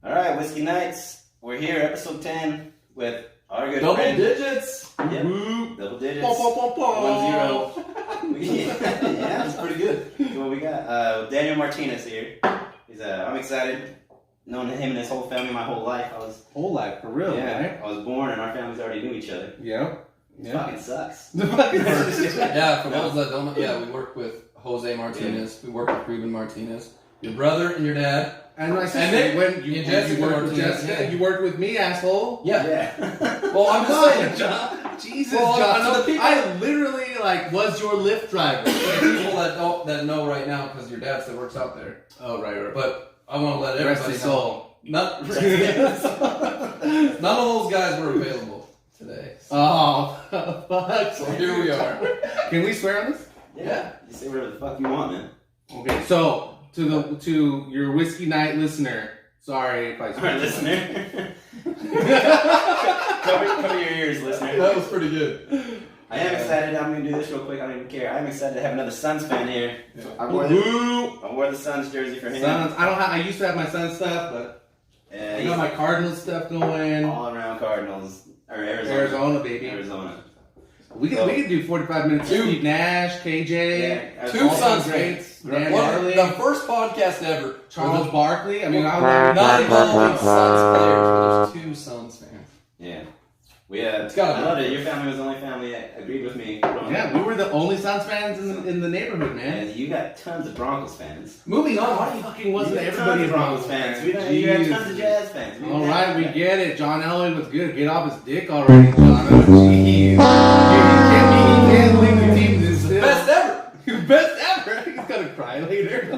All right, Whiskey Nights. We're here, episode 10, with our good Double friend. digits. Yep. Double digits. 1-0. 1-0. Yeah, it's pretty good. So we got Daniel Martinez here. I'm excited. Known him and his whole family my whole life. Whole life, for real, right? I was born and our families already knew each other. Yeah. It fucking sucks. Yeah, for those that don't know, we work with Jose Martinez. We work with Ruben Martinez. Your brother and your dad. And my sister, then when you worked with Jessica, you worked with me, asshole. Yeah. Well, I'm just saying, John. Jesus, Well, John. to the people- I literally was your Lyft driver. for the people that know right now, because your dad still works out there. Oh, right. But I want to let Rest everybody his know. soul. None of those guys were available today. Oh, fuck. So here we are. Can we swear on this? Yeah. You say whatever the fuck you want, man. Okay, so to your Whiskey Night listener, sorry if I All swear. right, listener. cover your ears, listener. That was pretty good. I am excited. I'm going to do this real quick. I don't even care. I'm excited to have another Suns fan here. Yeah. I wore the Suns jersey for him. Suns. I used to have my Suns stuff, but I got my Cardinals stuff going. All around Cardinals. Or Arizona. Arizona, baby. Arizona. We could do 45 minutes. Steve Nash, KJ, Yeah. Two all Suns those greats. Dan One, Marley, the first podcast ever. Charles Barkley. I mean, Not involving Suns players, but there's two Suns fans. Yeah. It's gotta I be. loved it. Your family was the only family that agreed with me. Yeah, we were the only Suns fans in the neighborhood, man. And you got tons of Broncos fans. Moving on, why fucking wasn't You got everybody tons a of Broncos fans? You got tons of Jazz fans. All right, we get it. John Elway was good. Get off his dick already, John. Jeez. He can't leave the team this Best ever. Best ever. He's gonna cry later.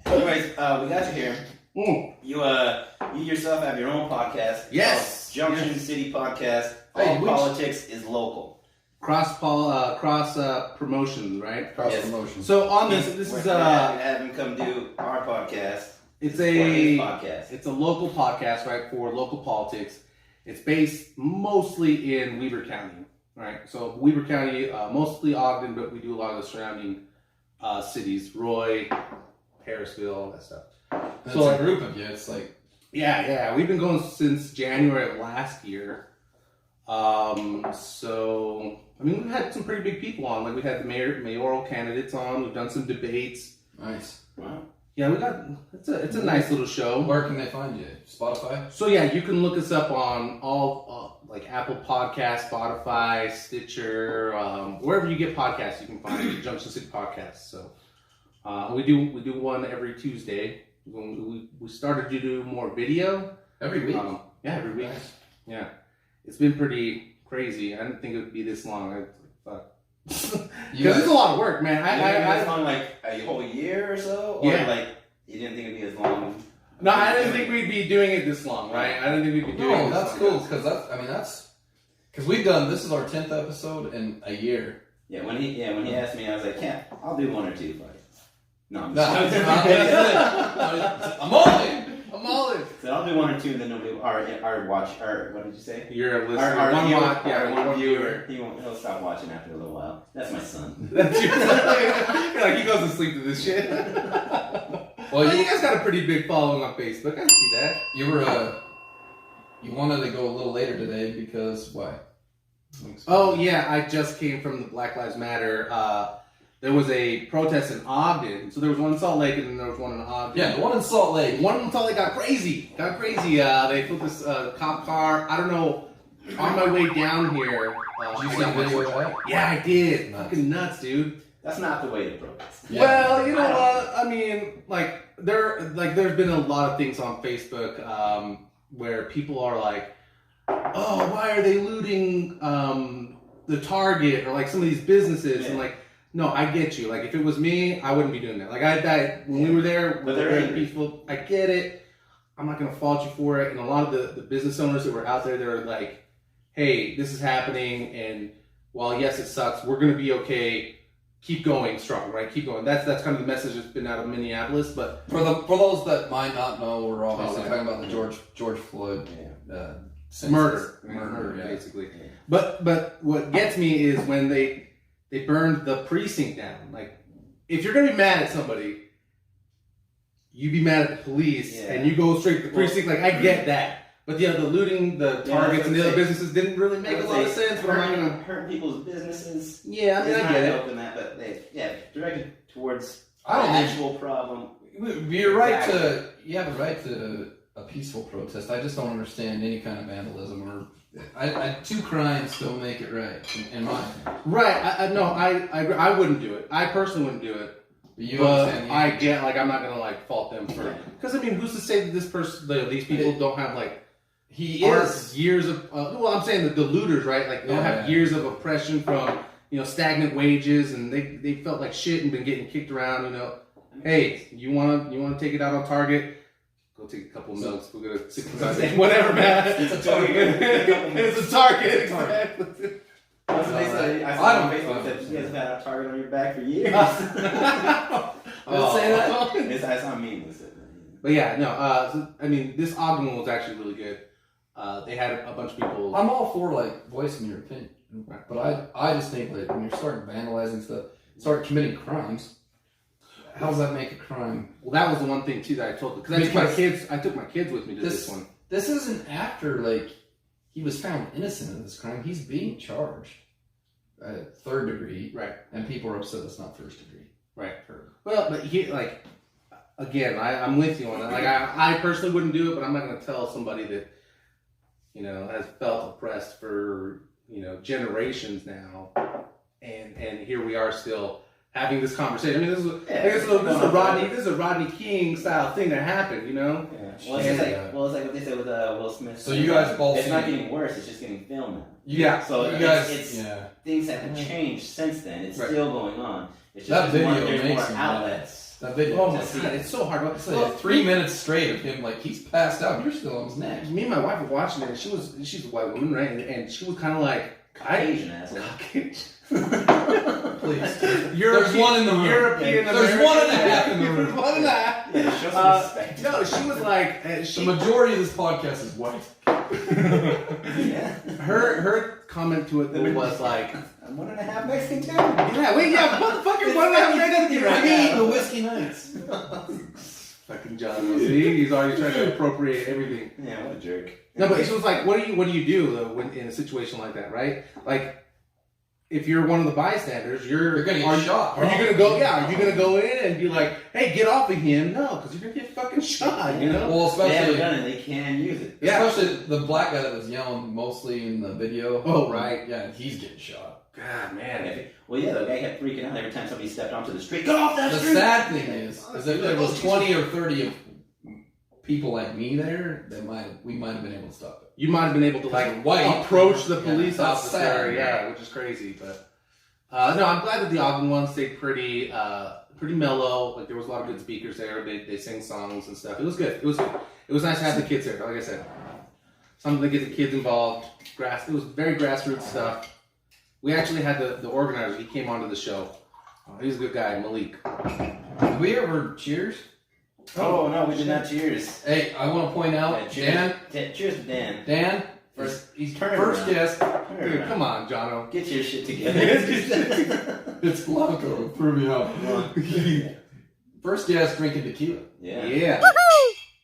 Anyways, we got you here. Mm. You yourself have your own podcast. Yes. Junction City Podcast. Hey, All politics is local. Cross promotions, right? Cross Yes. promotion. So on this We're is gonna have him come do our podcast. it's For his a podcast. local podcast, right, for local politics. It's based mostly in Weber County, right? So Weber County, mostly Ogden, but we do a lot of the surrounding cities, Roy, Harrisville, all that stuff. It's So, a group of you. It's like Yeah, we've been going since January of last year. So I mean, we've had some pretty big people on. Like we had the mayoral candidates on. We've done some debates. nice. Wow. Yeah, we got it's a nice little show. Where can they find you? Spotify. So yeah, you can look us up on all like Apple Podcasts, Spotify, Stitcher, wherever you get podcasts, you can find Junction City Podcasts. So we do one every Tuesday. We started to do more video Every week. Yeah, every week. Nice. Yeah, it's been pretty crazy. I didn't think it would be this long. Fuck. Because it's a lot of work, man. I long like a whole year or so? Or Yeah. like you didn't think it'd be as long? No, I didn't think we'd be doing it this long, right? I didn't think we'd be doing it No, this that's long. cool because we've done this is our 10th episode in a year. Yeah, when he asked me, I was like, yeah, I'll do one or two, buddy. No, I'm No, just I'm all in. So I'll do one or two, and then our watch. What did you say? You're a listener. Our one viewer, watch, yeah, one one viewer. He'll stop watching after a little while. That's my son. That's your You're like, he goes to sleep to this shit. Well, you guys got a pretty big following on Facebook. I see that. You wanted to go a little later today because why? Oh, yeah. I just came from the Black Lives Matter. There was a protest in Ogden. So there was one in Salt Lake and then there was one in Ogden. Yeah, the one in Salt Lake. One in Salt Lake got crazy. They put this cop car, I don't know, on my way down here. Did you see a video of that? Yeah, I did. Nuts. Fucking nuts, dude. That's not the way to protest. Yeah. Well, you know what? I mean, there's been a lot of things on Facebook where people are like, "Oh, why are they looting the Target or like some of these businesses?" Yeah. And like, no, I get you. Like, if it was me, I wouldn't be doing that. Like, when we were there, But we were they're very angry. peaceful. I get it. I'm not gonna fault you for it. And a lot of the business owners that were out there, they're like, "Hey, this is happening, and while yes, it sucks, we're gonna be okay." Keep going strong, right? Keep going. That's kind of the message that's been out of Minneapolis. But For those that might not know, we're obviously Oh, talking about the George Floyd murder, yeah. basically. Yeah. But what gets me is when they burned the precinct down. Like, if you're gonna be mad at somebody, you be mad at the police and you go straight to the precinct. Like, I get that. But the looting the Targets and the other businesses didn't really make a lot of sense. But I'm not gonna hurt people's businesses. Yeah, I mean, I get it. Helping that, but directed towards I don't the actual problem. You're right to. You have a right to a peaceful protest. I just don't understand any kind of vandalism or. Two crimes don't make it right in my opinion. Right. I wouldn't do it. I personally wouldn't do it. But I get, like, I'm not gonna like fault them for, because I mean, who's to say that this person, these people don't have like years of well, I'm saying that the looters, right? Like, they don't have years of oppression from stagnant wages, and they felt like shit and been getting kicked around. Hey, you wanna take it out on Target? Go take a couple notes. We're gonna $65. Whatever, man. It's a Target. It's a Target. Exactly. I saw on Facebook that you guys have had a Target on your back for years. Say that? I saw a meme with it. But yeah, no. So, I mean, this Ogden one was actually really good. They had a bunch of people. I'm all for like voicing your opinion, but I just think like when you're starting vandalizing stuff, start committing crimes. How does that make a crime? Well, that was the one thing too that I told, because I took my kids with me to this one. This isn't after like he was found innocent of this crime. He's being charged, third degree, right? And people are upset it's not first degree, right? Well, but like again, I'm with you on that. Like, I personally wouldn't do it, but I'm not going to tell somebody that has felt oppressed for generations now, and here we are still having this conversation. I mean, this is a Rodney King style thing that happened, Yeah. Well, it's like what they said with Will Smith. So you guys both. It's not getting worse. It's just getting filmed now. Yeah. So it's things haven't changed since then. It's still going on. It's just that video there's makes more outlets. That video. Oh my god, it's so hard. It's like 3 minutes straight of him like he's passed out. You're still on his neck. Me and my wife were watching it. And she's a white woman, right? And she was kind of like Caucasian asshole. Please. There's one in the room. European There's American. 1.5 in the room. 1.5. Yeah, show some respect. No, she was like, the majority of this podcast is white. Yeah. Her comment to it was like, I'm 1.5 Mexican too. Yeah, wait, motherfucker, 1.5 Mexican right now. The whiskey nights. Fucking Jono. See, he's already trying to appropriate everything. Yeah, what a jerk. No, but she was like, what do you do when in a situation like that, right? Like, if you're one of the bystanders, you're gonna get shot. Are you gonna go? Yeah, are you gonna go in and be like, "Hey, get off of him"? No, because you're gonna get fucking shot. Well, especially they have a gun and they can use it. Yeah. Especially the black guy that was yelling mostly in the video. Oh, right. Yeah, he's getting shot. God, man. Well, yeah, the guy kept freaking out every time somebody stepped onto the street. Get off that street! The sad thing is if there was 20 or 30 of people like me there, we might have been able to stop it. You might have been able to approach the police officer. Sad, yeah, which is crazy, but. No, I'm glad that the Ogden one stayed pretty mellow. Like, there was a lot of good speakers there. They sang songs and stuff. It was good. It was nice to have the kids there. Like I said, something to get the kids involved. It was very grassroots stuff. We actually had the organizer. He came onto the show. He's a good guy, Malik. Did we ever cheers? Oh no, we did not cheers. Hey, I want to point out, cheers to Dan. Dan, he's first guest. Dude, come on, Jono. Get your shit together. It's Blanco. Prove me out. First guest drinking tequila. Yeah.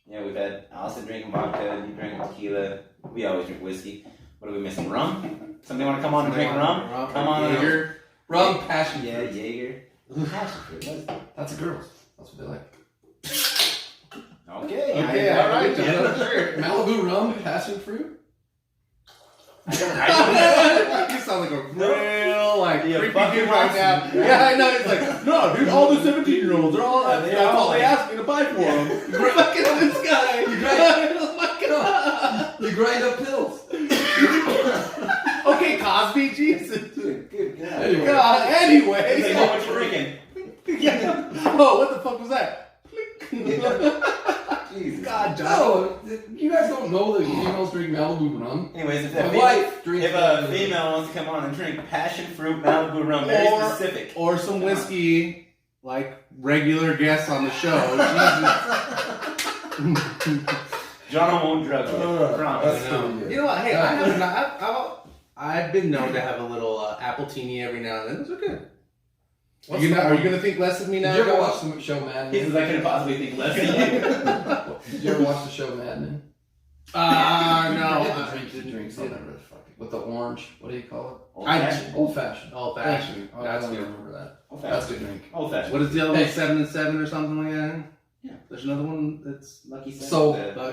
Yeah, we've had Austin drinking vodka, you drinking tequila. We always drink whiskey. What are we missing? Rum? Somebody want to come on and drink rum? Come on. Jaeger. Rum, passion. Yeah, Jaeger. Passion fruit. That's a girls. That's what they like. Okay, all right, Jono. Malibu rum, passion fruit. You sound like a real creepy dude right now. Yeah, I know. It's like, no, dude, all the 17-year-olds are all that's all they ask me to buy for them. You're fucking this guy. You grind up pills. Okay, Cosby, Jesus. Good God. Anyway. Say how much you're drinking. Yeah. Oh, what the fuck was that? Jesus. God, Jono. No, you guys don't know that females drink Malibu rum. Anyways, if a female wants to come on and drink passion fruit Malibu rum, very specific. Or some whiskey, like regular guests on the show. Jono won't drug you. Promise. You know what? Hey, I've been known to have a little apple teeny every now and then. Those are good. Are you gonna think less of me now? Did you ever watch the show Mad He says Men? I couldn't possibly think less of you. Did you ever watch the show Mad Men? No. Forget the drinks on there, with the orange. What do you call Old fashioned. it? Old fashioned. Old fashioned. Oh, That's I don't good. remember that. Old That's a fashioned. good drink. Old fashioned. What is the other one? Hey. 7 and 7 or something like that? Yeah. There's another one that's. Lucky Seven. So, yeah.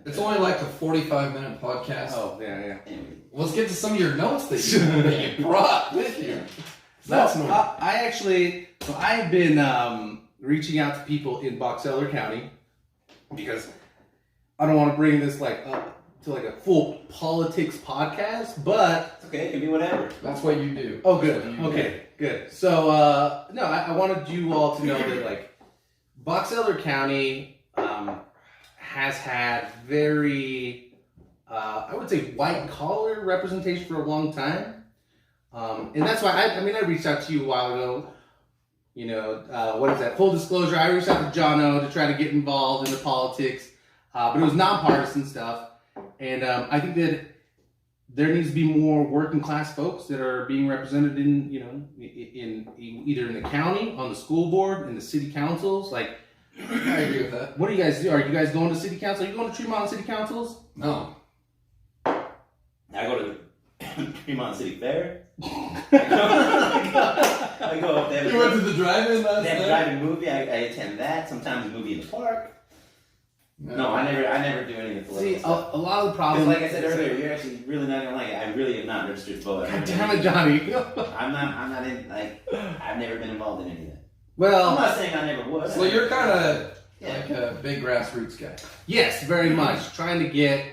It's only like a 45-minute podcast. Oh yeah. Anyway. Let's get to some of your notes that you brought with you. That's No, normal. I've been reaching out to people in Box Elder County because I don't want to bring this up to like a full politics podcast, but It's okay. It can be whatever. That's what you do. oh, good, That's what you okay, good. So no, I wanted you all to know that like Box Elder County has had very I would say white collar representation for a long time. And that's why I reached out to you a while ago. You know, what is that? Full disclosure, I reached out to Jono to try to get involved in the politics, but it was nonpartisan stuff. And I think that there needs to be more working class folks that are being represented in either in the county, on the school board, in the city councils. Like, I agree with that. what do you guys do? Are you guys going to city council? Are you going to Tremont City councils? No. I go to the Tremont City Fair. I go up there. You went to the drive-in last They have a night? drive-in movie. I attend that. Sometimes a movie in the park. No, I never do any of the See, political stuff. a lot of the Because problems. like I said earlier, you're actually really not gonna like it. I really am not registered to vote. God damn it, Johnny. I'm not in, like, I've never been involved in any of that. I'm Well, not saying I never would. So you're kind of Yeah. like a big grassroots guy. yes, very much. Trying to get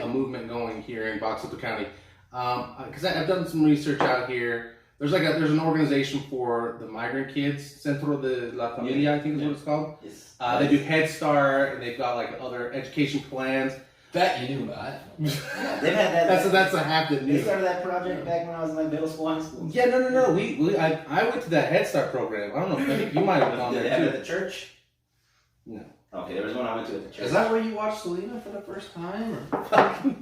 a movement going here in Box Elder County. Because I've done some research out here. There's an organization for the migrant kids, Centro de la Familia, I think is what it's called. Yes. They do Head Start, and they've got like other education plans. That you knew about. Yeah, they've had that. That's a half that They news. started that project back when I was in like middle school, high school. Yeah, no. I went to that Head Start program. I don't know. I think you might have been on Did they have it there at too. the church? No. Okay, there was one I went to at the church. Is that where you watched Selena for the first time? Or?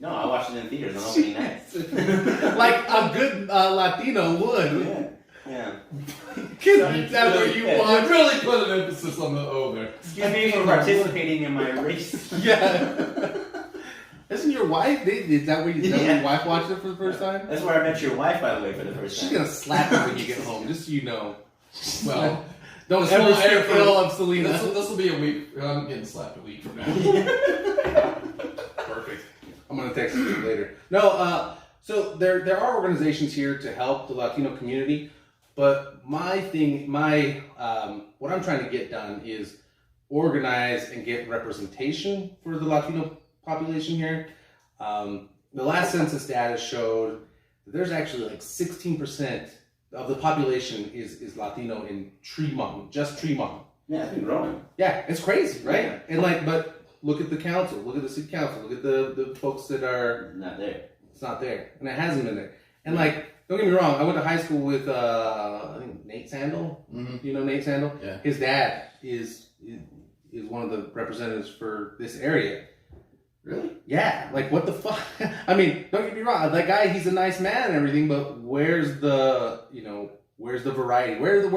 No, I watched it in theaters on opening night. Like a good Latino would. Yeah. Is that where you Yeah. watch? You really put an emphasis on the O there. Excuse me for participating in my race. Yeah. Isn't your wife? Is that where your wife watched it for the first time? That's where I met your wife, by the way, for the first She's time. gonna slap you when you get home, just so you know. Well, Don't this ever will speak air for- ill of Selena. This will be a week. I'm getting slapped a week from now. Perfect. I'm gonna text you later. No, so there are organizations here to help the Latino community, but what I'm trying to get done is organize and get representation for the Latino population here. The last census data showed that there's actually like 16% of the population is Latino in Tremont, just Tremont. Yeah, it's been growing. Yeah, it's crazy, right? Yeah. And but look at the council, look at the city council, look at the folks that are, Not there. it's not there, and it hasn't been there. And don't get me wrong, I went to high school with I think Nate Sandel. Mm-hmm. You know Nate Sandel? Yeah. His dad is one of the representatives for this area. Really? Yeah, like what the fuck? I mean, don't get me wrong, that guy, he's a nice man and everything, but where's the variety? Where's the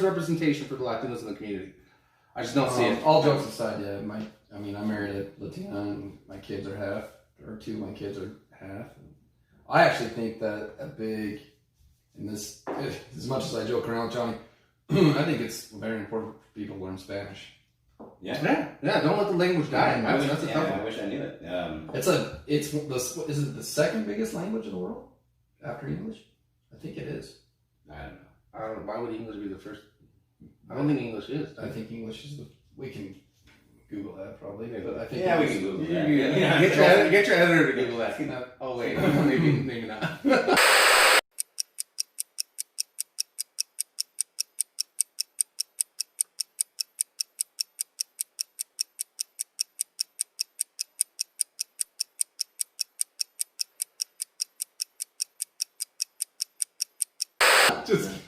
representation for the Latinos in the community? I just don't see it. All jokes aside, yeah. I married a Latina, and my kids are half, or two of my kids are half. I actually think that as much as I joke around with Johnny, I think it's very important for people to learn Spanish. Yeah. Yeah. Don't let the language die. That's a tough I one. wish I knew it. Is it the second biggest language in the world after English? I think it is. I don't know. I don't know. Why would English be the first? I don't think English is. I think English is we can Google that probably, but I think Yeah, we it's- can Google Yeah. that. Get your editor to Google that. Oh wait, maybe not.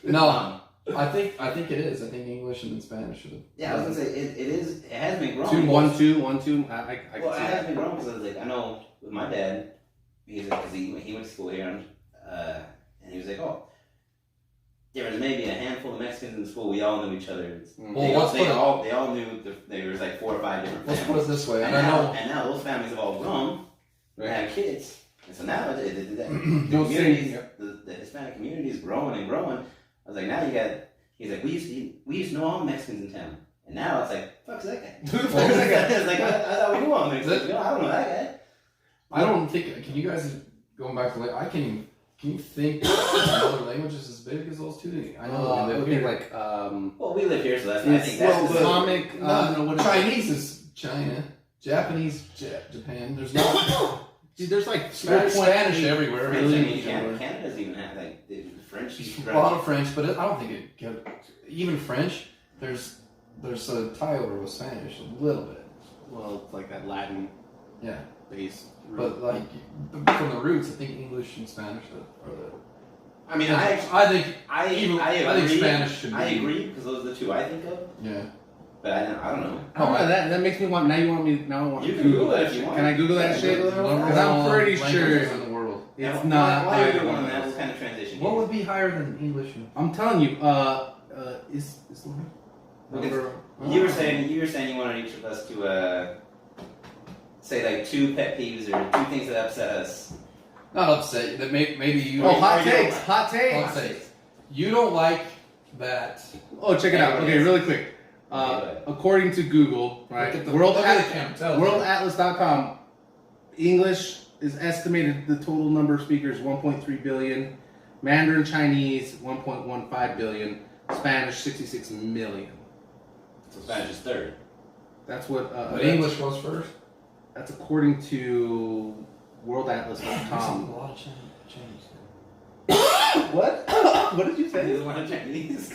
No, I think it is. I think English and then Spanish are the. Yeah, I was gonna say it is. It has been growing. 1-2, 1-2. I can Well, it see has that. been growing because like I know with my dad, because he went to school here, and he was like, oh, there was maybe a handful of Mexicans in school. We all knew each other. Well, they all knew there was like 4 or 5 different families. Let's put it this way. And now those families have all grown and have kids. And so now the Hispanic community is growing and growing. I was like, now you got. He's like, we used to know all the Mexicans in town, and now it's like, fuck's that guy? Who the fuck is that guy? It's like I thought we knew all the Mexicans. I don't know that guy. I don't think. Can you guys going back to like I can you think another language is as big as those two? I know we live here. Like well, we live here, so that's I think that's Islamic. Chinese is China, Japanese Japan. There's not. Dude, there's like Spanish everywhere. Canada doesn't even have like the French. A lot of French, but I don't think even French. There's a tie over with Spanish a little bit. Well, it's like that Latin, base. But like from the roots, I think English and Spanish are the. I mean, I think Spanish should be. I agree because those are the two I think of. Yeah. But I don't know. That makes me want. Now you want me. Now I want. You can Google it if you want. Can I Google that shit? Because I'm pretty sure in the world. It's not. Why are you doing that? What kind of transition? What would be higher than English? I'm telling you. You were saying you wanted each of us to say like 2 pet peeves or 2 things that upset us. Not upset. That maybe you. Oh, hot takes. You don't like that. Oh, check it out. Okay, really quick. According to Google, right, worldatlas.com, English is estimated the total number of speakers 1.3 billion, Mandarin Chinese 1.15 billion, Spanish 66 million. So Spanish is 3rd. That's what. But English was first. That's according to worldatlas.com. A lot of Chinese. What? What did you say? There's a lot of Chinese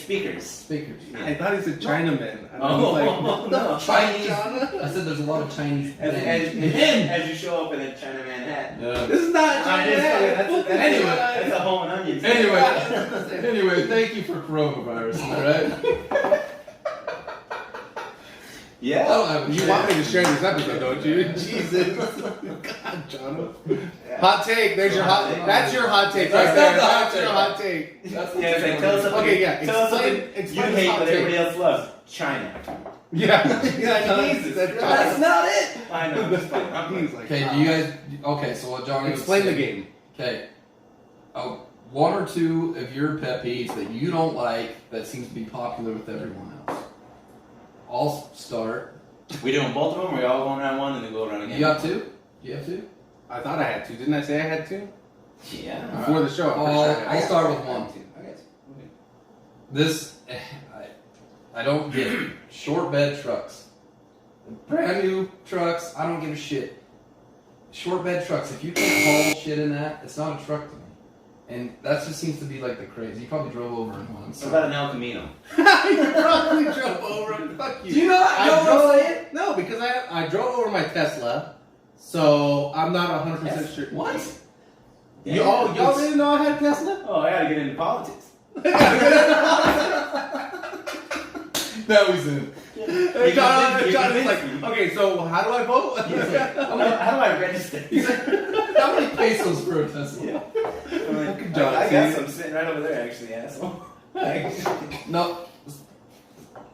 speakers. Speakers. Yeah. I thought he said Chinaman. No. Chinese. I said there's a lot of Chinese. As you show up in a Chinaman hat. This is not Chinaman. Anyway, that's a home and onions. Anyway, thank you for coronavirus. All right. Yeah. You want me to share this episode, don't you? Jesus. God, Jono. Yeah. Hot take. There's your hot take. That's your hot take. That's your hot take. Tell us something. Okay, yeah. Tell us something you hate, but everybody else loves. China. Yeah. Jesus. That's not it. I know. Okay, do you guys... Okay, so what Johnny explain the game. Okay. 1 or 2 of your pet peeves that you don't like that seems to be popular with everyone else. I'll start. We doing both of them, or we all going around one and then go around again? You got 2? You have 2? I thought I had 2. Didn't I say I had 2? Yeah. Before the show. I'll start with 1. Okay. This, I don't get it. Short bed trucks. Brand new trucks, I don't give a shit. Short bed trucks, if you can haul shit in that, it's not a truck to me. And that just seems to be like the craze. You probably drove over in one. So. What about an El Camino? You probably drove over him. Fuck you. Do you not know what I'm saying? No, because I drove over my Tesla, so I'm not 100% sure. What? Yeah, y'all didn't know I had a Tesla? Oh, I gotta get into politics. That was it. John is like, okay, so how do I vote? How do I register? He's like, how many pesos for a Tesla? Yeah. I got some sitting right over there, actually, asshole. No.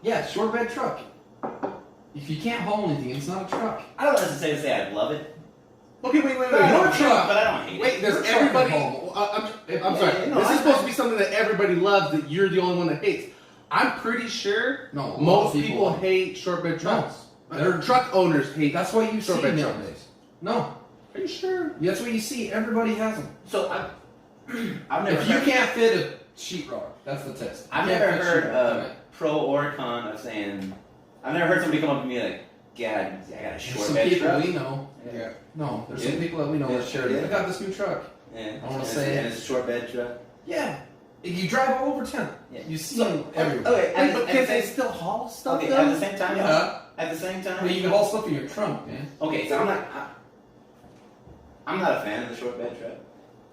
Yeah, short bed truck. If you can't haul anything, it's not a truck. I don't necessarily say I love it. Okay, wait. Your truck, but I don't hate it. Wait, does everybody... I'm sorry. This is supposed to be something that everybody loves, that you're the only one that hates. I'm pretty sure most people hate short bed trucks. Their truck owners hate. That's what you short see bed nowadays. trucks. No. Are you sure? That's what you see. Everybody has them. So I've never. If you can't fit a sheetrock, that's the test. I've never heard pro or con of saying. I've never heard somebody come up to me like, "God, I got a short bed truck." Some people we know. Yeah. No, there's some people that we know that share it. I got this new truck. Yeah. I want to say and it's a short bed truck. Yeah. You drive all over town. Yeah. You see them everywhere. Okay, but can they still haul stuff? Okay, at the same time. Yeah. At the same time. But you can haul stuff in your trunk, man. Okay, so I'm not a fan of the short bed truck.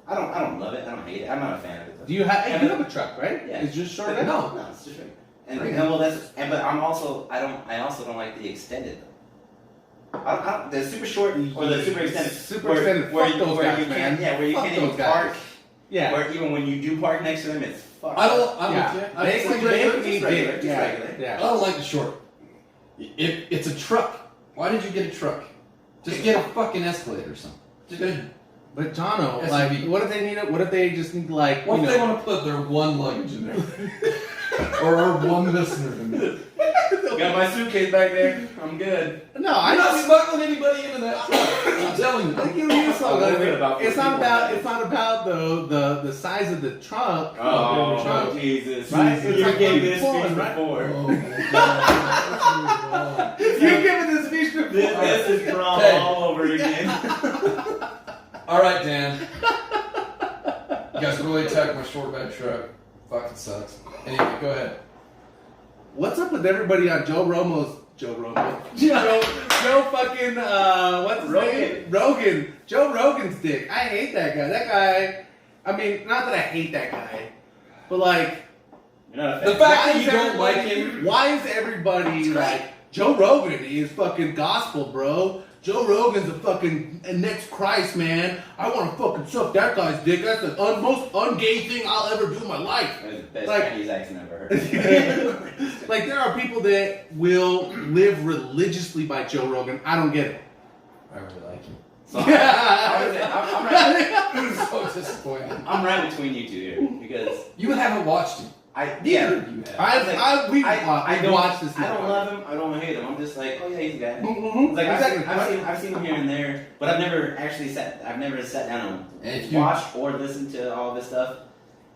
I don't love it. I don't hate it. I'm not a fan of it. Do you have? You have a truck, right? Yeah. It's just short bed. No, it's just right. And well, but I'm also I also don't like the extended. The super short or the super extended. Super extended. Fuck those guys, man. Where you can't even park. Yeah. Where even when you do park next to them, it's fucked. I don't. I Yeah. don't. They Just need regular, dick. just Yeah. regular. I Yeah. don't like the short. If it's a truck, why did you get a truck? Just get a fucking Escalade or something. Just get a, But Jono, SUV. like, what if they need it? What if they just need like? what you if they know, want to put their one luggage in there? Or one listener in there? Got my suitcase back there. I'm good. No, I'm not smuggling anybody into that truck. I'm telling you. I give you this Oh, one. good about It's four not people. about. It's not about the size of the trunk. Oh, the trunk. Jesus. Right? It's You like gave fucking this fun, speech right? before. Oh my God. You've given this speech before. This is prom Hey. all over again. All right, Dan. You guys really attacked my short bed truck. Fucking sucks. Anyway, go ahead. What's up with everybody on Joe fucking what's his name? Rogan. Joe Rogan's dick. I hate that guy. That guy. I mean, not that I hate that guy, but like, You know, The fact why that is you don't like everybody- him. Why is everybody like Joe Rogan is fucking gospel, bro? Joe Rogan's the fucking next Christ, man. I want to fucking suck that guy's dick. That's the most ungay thing I'll ever do in my life. That was the best Like- Chinese accent I've ever heard. Like, there are people that will live religiously by Joe Rogan. I don't get it. I really like you. So I'm right, I'm so disappointed. I'm right between you two here because You haven't watched him. yeah. You have. We I don't watched this. I don't love him. I don't hate him. I'm just like, oh yeah, he's a guy. Mm-hmm. Like Exactly. I've seen him here and there, but I've never actually sat down And if and you- watched or listened to all this stuff.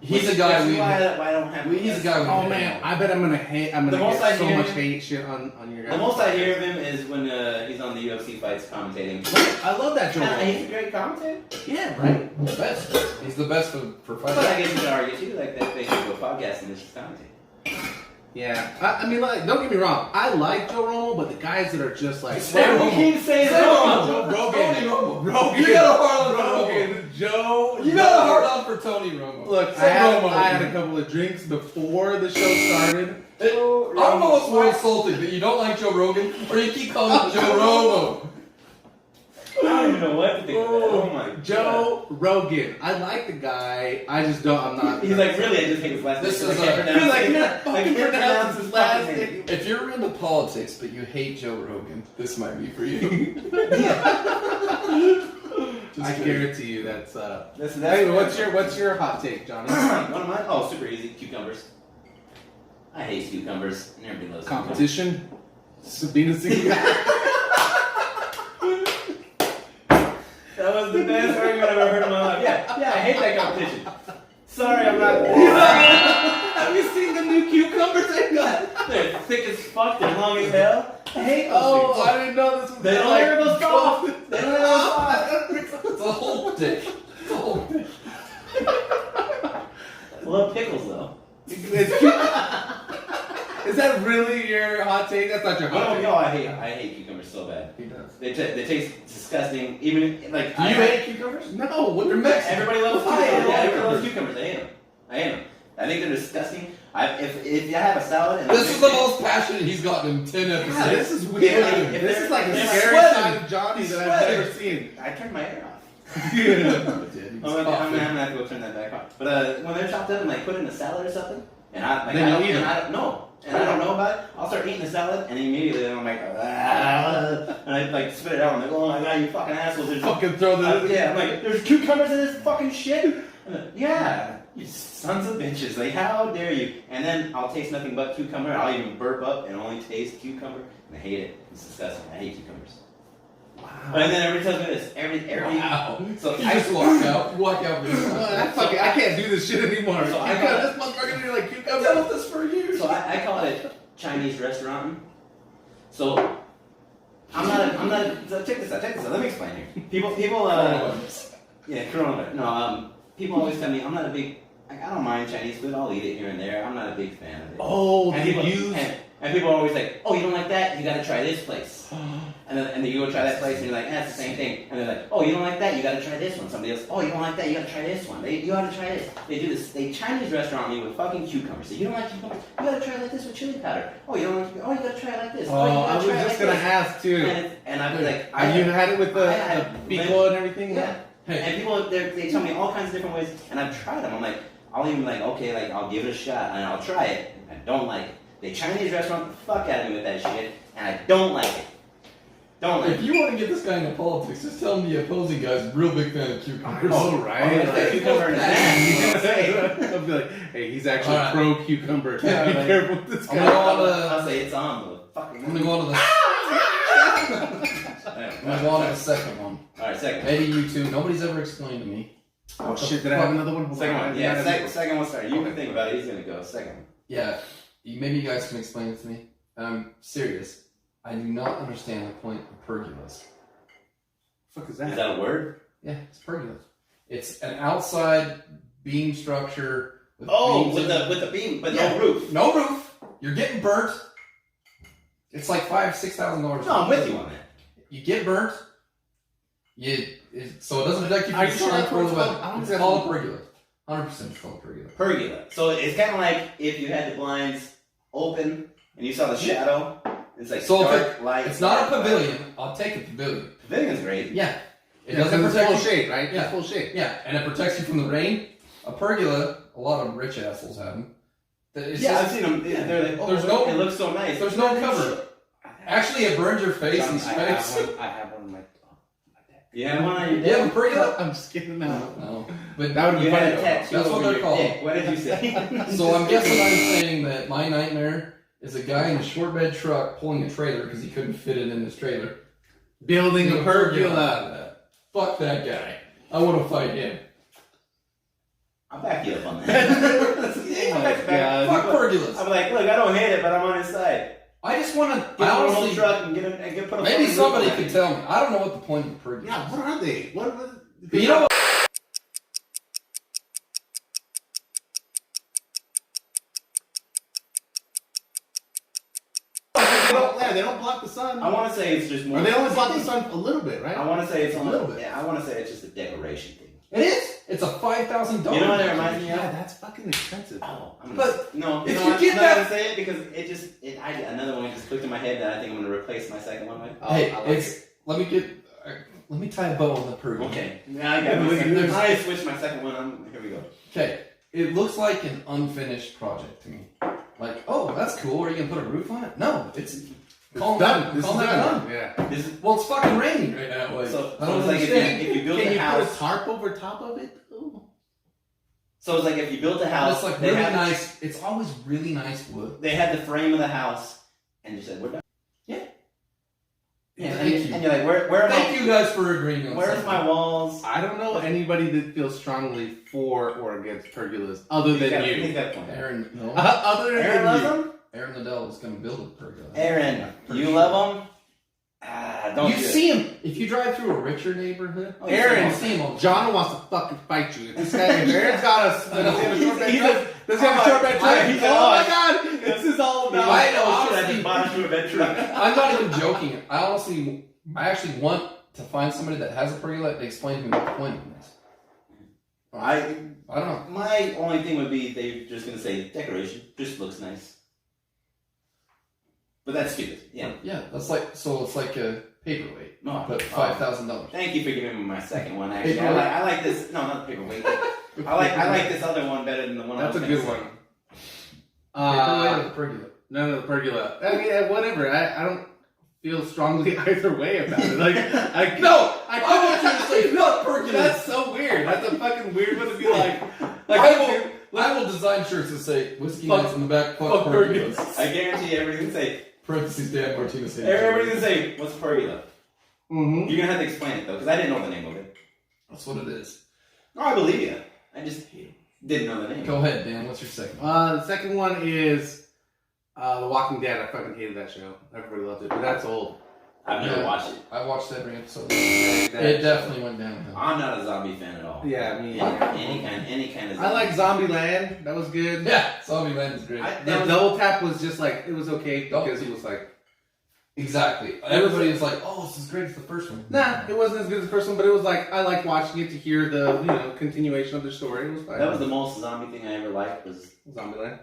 He's a guy we. why I don't have. He's a guy we. Oh man, I bet I'm gonna hate. I'm The gonna most I get so hear- much hate shit on your guys. The most I hear of him is when he's on the UFC fights commentating. I love that Joe And Rogan. he's a great commentator. Yeah, right. The best. He's the best for But fighting. I guess you could argue too, like that they should go podcasting and just commentate. Yeah, I mean, like, don't get me wrong. I like Joe Rogan, but the guys that are just like Everyone keeps saying Say Rogan. Joe Tony Rogan, Romo. Rogan, You got a hard on for Rogan, Joe. You got a hard on for Tony Romo. Look, Say I had Romo. a couple of drinks before the show started. I don't know what's more insulting, that you don't like Joe Rogan, or you keep calling him Joe Romo. I don't even know what to think of that. Oh my god. Joe Rogan. I like the guy. I just don't. I'm not. He's like, really? I just think his last This name. is I can't a- pronounce He's like, it. you I fucking can't pronounce his last fucking name. If you're into politics but you hate Joe Rogan, this might be for you. Just I kidding. guarantee you that's. That's Anyway, what's your hot take, Johnny? One of mine? Oh, super easy. Cucumbers. I hate cucumbers. And everybody loves cucumbers. Competition. Sabina Singh. That was the best argument I've ever heard in my life. Yeah, I hate that competition. Sorry, I'm not. Have you seen the new cucumbers they got? They're thick as fuck. They're long as hell. I hate those Oh, things. I didn't know this was. They don't ever go soft. They don't ever go soft. It's a whole dick. It's a whole dick. I love pickles though. Is that really your hot take? That's not your hot Oh take. no, I hate cucumbers so bad. He does. They taste disgusting. Even like Do you hate cucumbers? No, what You're Mexican. everybody loves I cucumbers. hate Yeah, everybody cucumbers. loves cucumbers. I hate them. I hate them. I think they're disgusting. If you have a salad and This is the most passionate he's gotten in 10 episodes. Yeah, this is weird. If This is like a they're scary sweating. side of Johnny that I've Sweating. never seen. I turned my air off. I'm I'm gonna have to go turn that back on. But when they're chopped up and like put in a salad or something, and I Then you'll don't, eat and them. I don't know, and I don't know about it, I'll start eating the salad, and immediately then I'm like, and I like spit it out. I'm like, oh my god, you fucking assholes! There's Fucking throw the. yeah, I'm like, there's cucumbers in this fucking shit. And then, yeah, you sons of bitches! Like, how dare you? And then I'll taste nothing but cucumber. I'll even burp up and only taste cucumber, and I hate it. It's disgusting. I hate cucumbers. Wow. And then everybody tells me this. Every Wow. So You I just walk out. You walk out. I can't do this shit anymore. So I Cucumber- got- this motherfucker do like I've cucumber. dealt with this for years. So I call it Chinese restaurant. So I'm not. So check this out. Let me explain here. People. Yeah, Corona. No. People always tell me I'm not a big. Like, I don't mind Chinese food. I'll eat it here and there. I'm not a big fan of it. Oh, And did people, you? and people are always like, oh, you don't like that? You gotta try this place. And then you go try that place and you're like, it's the same thing. And they're like, oh, you don't like that? You gotta try this one. Somebody else, oh, you don't like that? You gotta try this one. You gotta try this. They do this. They Chinese restaurant me with fucking cucumbers. So you don't like cucumbers? You gotta try it like this with chili powder. Oh, you don't like? Oh, you gotta try it like this. Oh, you I gotta was try it just like gonna this. ask too. And I'd be like, Have you had it with I the had pico and everything? Yeah. And people, they tell me all kinds of different ways, and I've tried them. I'm like, I'll even like, okay, like I'll give it a shot, and I'll try it. I don't like it. They Chinese restaurant the fuck out of me with that shit, and I don't like it. Don't like If you want to get this guy into politics, just tell him the opposing guy's a real big fan of cucumbers. Oh, right. Like, cucumber in his hand. I'll be like, hey, he's actually All right. pro cucumber. Be Yeah, like- careful with this I'm guy. gonna go on I'll say it's on the fucking. I'm gonna go on to the. I'm gonna go on to the second one. Alright, second. Maybe you two. Nobody's ever explained to me. Oh shit! Did I have another one? Hold Second on. one. Yeah, second one. Sorry, you can think about it. He's gonna go second one. Yeah, maybe you guys can explain it to me. I'm serious. I do not understand the point of pergolas. What the fuck is Is that? that a word? Yeah, it's pergolas. It's an outside beam structure. With Oh, beams with the beam, but no roof. No roof. You're getting burnt. It's like $5,000-$6,000. No, I'm with you on that. You get burnt. So it doesn't protect you Are from you sure sun that's or what the it's weather. called? I don't It's think called a pergola. 100% it's called a pergola. Pergola. So it's kind of like if you had the blinds open and you saw the shadow. It's like So if dark light. It's not a dark light. pavilion. I'll take a pavilion. Pavilion's great. Yeah. It Yeah, doesn't it's protect full you. shade, right? Yeah. It's full shade. Yeah, and it protects you from the rain. A pergola, a lot of rich assholes have them. It's Yeah, just- I've seen them. yeah. They're like, oh, There's no- it looks so nice. there's no cover. Actually, it burns your face and I have space. one. I have one on my deck. You have one on your You dick? have a pergola? I'm just kidding now. No. But That would be You had a funny. tattoo That's what over they're your called. dick. What did you say? So I'm guessing I'm saying that my nightmare is a guy in a short bed truck pulling a trailer because he couldn't fit it in his trailer. Building a pergola. pergola. Fuck that guy. I want to fight him. I'll back you up on that. God. Fuck pergolas. I'm like, look, I don't hate it, but I'm on his side. I just want to. Get I a little honestly. truck and get put a Maybe fucking somebody roof on could it. tell me. I don't know what the point of pergola Yeah, is. what are they? What? But you know what? They don't block the sun. I want to say it's just more. Or they only block the sun a little bit, right? I want to say it's A only, little bit. Yeah, I want to say it's just a decoration thing. It is. It's a $5,000. You know what that reminds me of? Yeah, that's fucking expensive. Oh, I'm But no. if know you what? get I'm not that- gonna say it because another one just clicked in my head that I think I'm gonna replace my second one with. Hey, I like it's. Let me tie a bow on the pergola. Okay. Now I got my There's- second. there's- I switched my second one. Here we go. Okay. It looks like an unfinished project to me. Like, oh, that's cool. Are you gonna put a roof on it? No, it's calm done. down. This Calm is down. done. Yeah. This is Well, it's fucking raining right now. Like, so. I So don't it's like understand. if you build Can a you house. put a tarp over top of it? Ooh. So it's like if you built a And house. it's like they really had- nice. It's always really nice wood. They had the frame of the house, and you said we're done. Yeah. Thank you. And you're like, where are Thank you guys for agreeing on Where's something. my walls? I don't know anybody that feels strongly for or against pergolas other than He's you. got a point. Aaron, no. Other than Aaron loves you. them. Aaron Liddell is gonna build a pergola. Aaron, Pretty you sure. love them? Ah, don't You do it. see him if you drive through a richer neighborhood. Oh, Aaron, you see him all the Jono wants to fucking fight you. If this guy, if Aaron's got us, does he have a short bed He's truck? Does he have a short bed truck? He's Oh like, my god, this is all about. I know, Oh, shit, I honestly. just bought a bed truck. I'm not even joking. I actually want to find somebody that has a pergola to explain to me what the point of this. I I don't know. My only thing would be they're just gonna say decoration, just looks nice. But that's stupid. Yeah. Yeah, that's like it's like a paperweight, No. but $5,000. Thank you for giving me my second one. Actually, Paperweight? I like this. No, not paperweight. I like this other one better than the one. That's I a was good gonna one. Paperweight or the pergola? No, the pergola. I mean, whatever. I don't feel strongly either way about it. Like, I No, I I want you to say not pergola. That's so weird. That's a fucking weird one to be like. I will design shirts that say whiskey Fuck- nights in the back. fuck pergolas. I guarantee everybody's gonna say. Parentheses Dan Martinez. Everybody's gonna say, "What's pergola?" Mm-hmm. You're gonna have to explain it though, because I didn't know the name of it. That's what it is. Oh, I believe you. I just didn't know the name. Go ahead, Dan. What's your second? The second one is The Walking Dead. I fucking hated that show. Everybody loved it, but that's old. I've never Yeah. watched it. I watched every episode. That- It definitely went downhill. I'm not a zombie fan at all. Yeah, me. Any kind of. I like Zombieland. That was good. Yeah, Zombieland is great. I- The Double Tap was just like it was okay because it was like Exactly. Everybody was like, "Oh, this is great. It's the first one." nah, it wasn't as good as the first one, but it was like I liked watching it to hear the continuation of the story. It was fine. That was the most zombie thing I ever liked. Was Zombieland.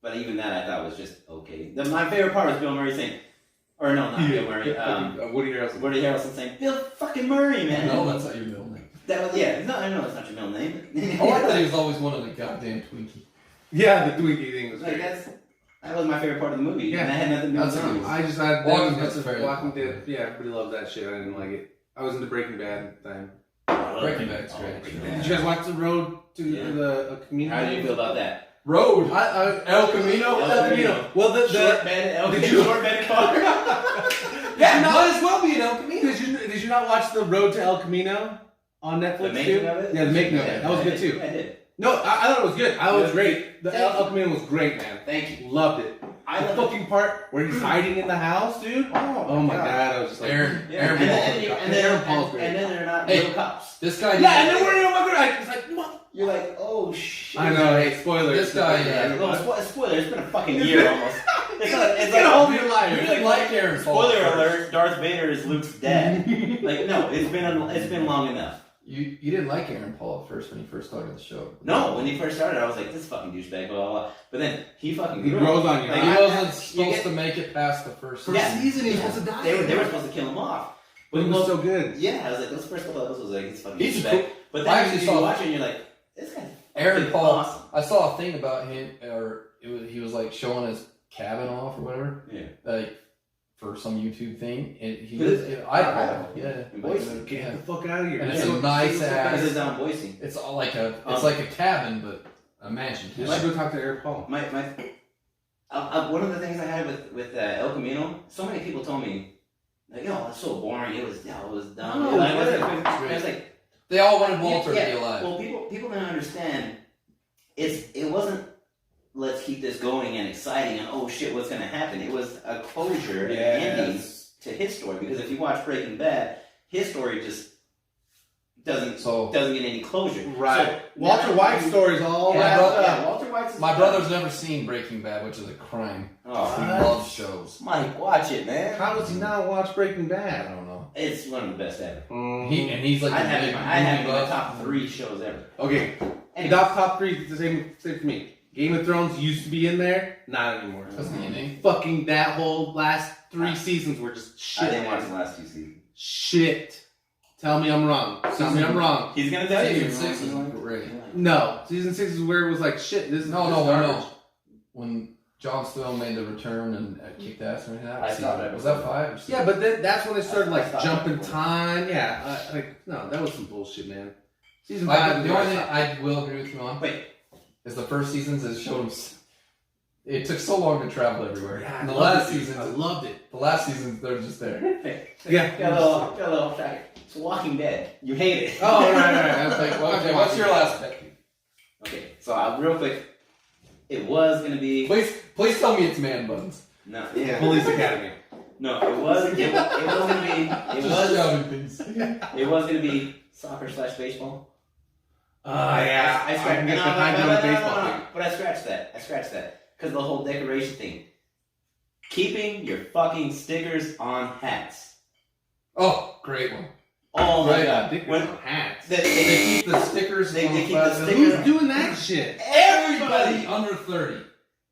but even that I thought was just okay. My favorite part was Bill Murray saying, or no, not Bill Murray. Woody Harrelson. Woody Harrelson saying, "Bill fucking Murray, man." No, that's not your middle name. That was, yeah. No, I know it's not your middle name. I like that he was always one of the goddamn Twinkie. Yeah, the Twinkie thing was like great. that was my favorite part of the movie. Yeah. And that had nothing to do with That's zombies. I just had Walking Dead's Walking very Dead. Yeah, everybody loved that shit. I didn't like it. I was into Breaking Bad at the time. Breaking Bad's great. Breaking Did Bad. you guys watch The Road to the Camino? How do you feel about that? Road. El Camino? El Camino. Well, Short bed, short bed car. Yeah, might as well be an El Camino. Did you not watch The Road to El Camino on Netflix The making too? of it? Yeah, the making of it. That was good too. I did. No, I thought it was good. I thought it was great. The Thank El Camino was great, man. Thank you. Loved it. I The love fucking part where he's hiding in the house, dude. Oh my god, I was just like, Aaron And Aaron Paul's great. then they're not Hey. real cops. This guy. yeah, and then we're in my god. It's like, what? You're like, oh shit. I know. Hey, spoilers. This guy, Spoiler, it's been a fucking year almost. It's Get like, over your life. You didn't like Aaron Paul. spoiler alert, Darth Vader is Luke's dad. Like, no, it's been long enough. You didn't like Aaron Paul at first when he first started the show. No, when he first started, I was like, this fucking douchebag, blah, blah, blah. But then he fucking He grew grows up. on you. Like, He I- wasn't you supposed get- to make it past the first Yeah. season. season, he's supposed to die. They were supposed to kill him off. But he was so good. Yeah, I was like, those first couple episodes, like, he's fucking He's douchebag. cool. But I then actually you saw- watch it and you're like, this guy's Aaron fucking Paul. awesome. I saw a thing about him, or he was like showing his cabin off or whatever, Yeah. like for some YouTube thing. And he But was it's- Idaho, yeah. In Boise. Get Yeah. the fuck out of here. And it's Yeah. a nice Because ass. it's down in Boise. It's all like a cabin, but a mansion. You should go talk to Aaron Paul. One of the things I had with El Camino, so many people told me, like, oh, it's so boring. It was dumb. No, Like, it's I was like, They all wanted Walter yeah, to be alive. well, people didn't understand. It wasn't. Let's keep this going and exciting and oh shit, what's gonna happen? It was a closure and ending to his story, because if you watch Breaking Bad, his story just doesn't get any closure. Right. So, Walter now- White's story's all Yeah, wrapped brother- up. Walter White's. My brother's never seen Breaking Bad, which is a crime. Oh, He What? loves shows. Mike, watch it, man. How does he not watch Breaking I Bad? don't know. It's one of the best ever. He's like I a have it big in my movie buff. top 3 shows ever. Okay, Anyway, top three is the same for me. Game of Thrones used to be in there, not anymore. That's the ending. Fucking that whole last 3 seasons were just I shit. didn't watch the last 2 seasons. Shit. Tell me I'm wrong. Tell me I'm wrong. He's gonna tell you. Season 6 is great. No, season 6 is where it was like shit. This is No, this no, is no. garbage. When Jon Snow made the return and kicked ass and everything. I saw that. Was that 5 or 6? Yeah, but then that's when they started I like thought jumping that was- time. Yeah, no, that was some bullshit, man. Season The 5. only thing I will agree with you on Wait. is the first seasons is showed him. It took so long to travel everywhere. Yeah, And I the loved last it. season, I loved it. the last seasons, they're just there. Yeah. Got a little off track. It's Walking Dead. You hate it. Oh, right. I was like, Okay, what's your last pet peeve? Okay, so real quick, it was gonna be Please tell me it's man buns. no, Police Academy. No, it was gonna be Just shouting things. it was gonna be soccer/baseball. Yeah. I I scratched can get behind you on the baseball thing. But I scratched that because the whole decoration thing. Keeping your fucking stickers on hats. Oh, great one. Oh my Right. god! Stickers When on hats. They keep the stickers. They on keep the plastic. stickers- Who's doing that shit? Everybody under 30.